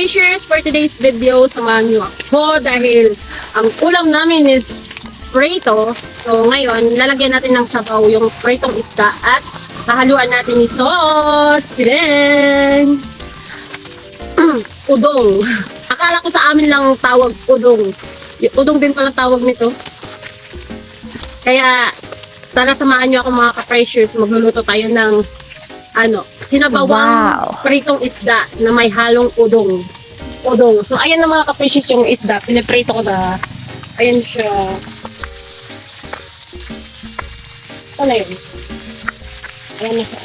ka-freshers, for today's video, samahan niyo ako dahil ang ulam namin is prito. So ngayon, lalagyan natin ng sabaw yung pritong isda at hahaluan natin ito. Tadang! Udong. Akala ko sa amin lang tawag udong. Udong din pala tawag nito. Kaya, tara samahan niyo ako mga ka-freshers. Magluluto tayo ng sinabawang pritong isda na may halong udong. So, ayan na mga ka-freshers yung isda. Piniprito ko na. Ayan siya. Ano yun? Ayan na siya.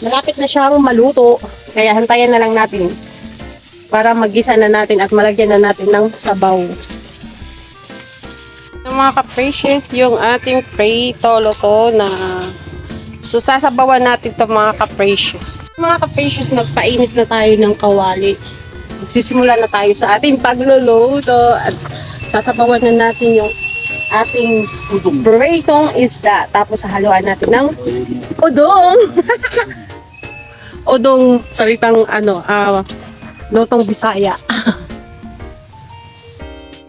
Malapit na siyang maluto. Kaya hantayan na lang natin para magisa na natin at malagyan na natin ng sabaw. Mga ka-freshers, yung ating prito luto na. So, sasabawan natin ito mga ka-precious. Mga ka-precious, nagpainit na tayo ng kawali. Magsisimula na tayo sa ating pagluluto at sasabawan na natin yung ating pritong isda. Tapos, haluan natin ng udong. Udong, salitang lutong Bisaya.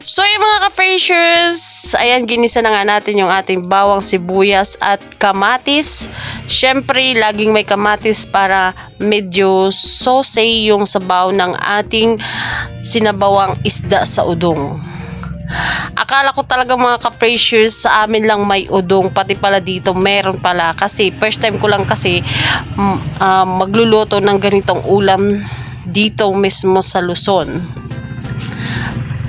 So yung mga ka-freshers, ayan, ginisa na nga natin yung ating bawang sibuyas at kamatis. Syempre, laging may kamatis para medyo saucy yung sabaw ng ating sinabawang isda sa udong. Akala ko talaga mga ka-freshers, sa amin lang may udong, pati pala dito meron pala. Kasi first time ko lang kasi magluluto ng ganitong ulam dito mismo sa Luzon.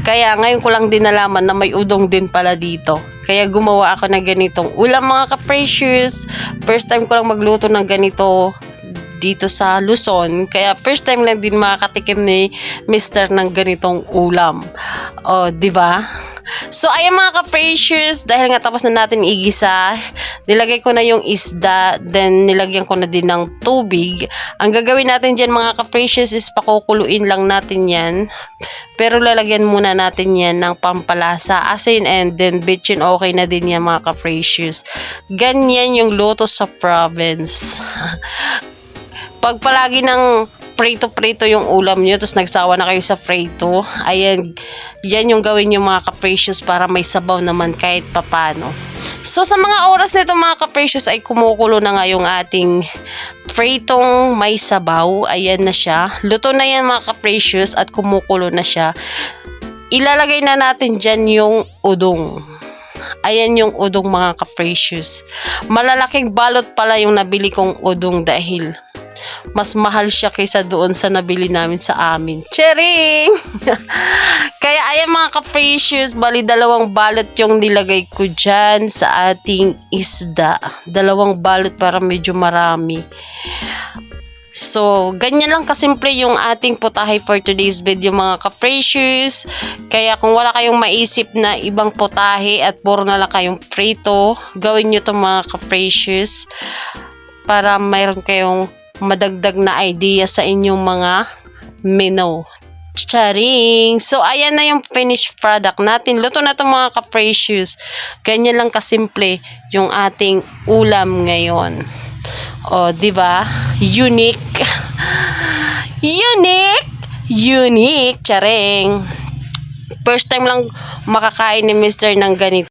Kaya ngayon ko lang din nalaman na may udong din pala dito. Kaya gumawa ako ng ganitong ulam mga ka-freshers. First time ko lang magluto ng ganito dito sa Luzon. Kaya first time lang din makakatikim ni Mr. ng ganitong ulam. O, di ba? So, ayan mga ka-freshers, dahil nga tapos na natin igisa, nilagay ko na yung isda, then nilagyan ko na din ng tubig. Ang gagawin natin dyan mga ka-freshers is pakukuluin lang natin yan. Pero lalagyan muna natin yan ng pampalasa, asin, and then bitchin, okay na din yan mga ka-freshers. Ganyan yung luto sa province. Pag palagi ng prito-prito yung ulam nyo, tapos nagsawa na kayo sa prito, ayan, yan yung gawin nyo mga ka-precious para may sabaw naman kahit papano. So, sa mga oras nito mga ka-precious ay kumukulo na nga yung ating pritong may sabaw. Ayan na siya. Luto na yan mga ka-precious at kumukulo na siya. Ilalagay na natin dyan yung udong. Ayan yung udong mga ka-precious. Malalaking balot pala yung nabili kong udong dahil mas mahal siya kaysa doon sa nabili namin sa amin. Chering! Kaya ayan mga ka-precious, bali 2 balot yung nilagay ko dyan sa ating isda. 2 balot para medyo marami. So, ganyan lang kasimple yung ating putahe for today's video mga ka-precious. Kaya kung wala kayong maisip na ibang putahe at puro na lang kayong prito, gawin nyo to mga ka-precious para mayroon kayong madagdag na idea sa inyong mga menu. Charing! So, ayan na yung finished product natin. Luto na ito mga ka-precious. Ganyan lang kasimple yung ating ulam ngayon. O, di ba? Unique! Unique! Unique! Charing! First time lang makakain ni Mr. ng ganito.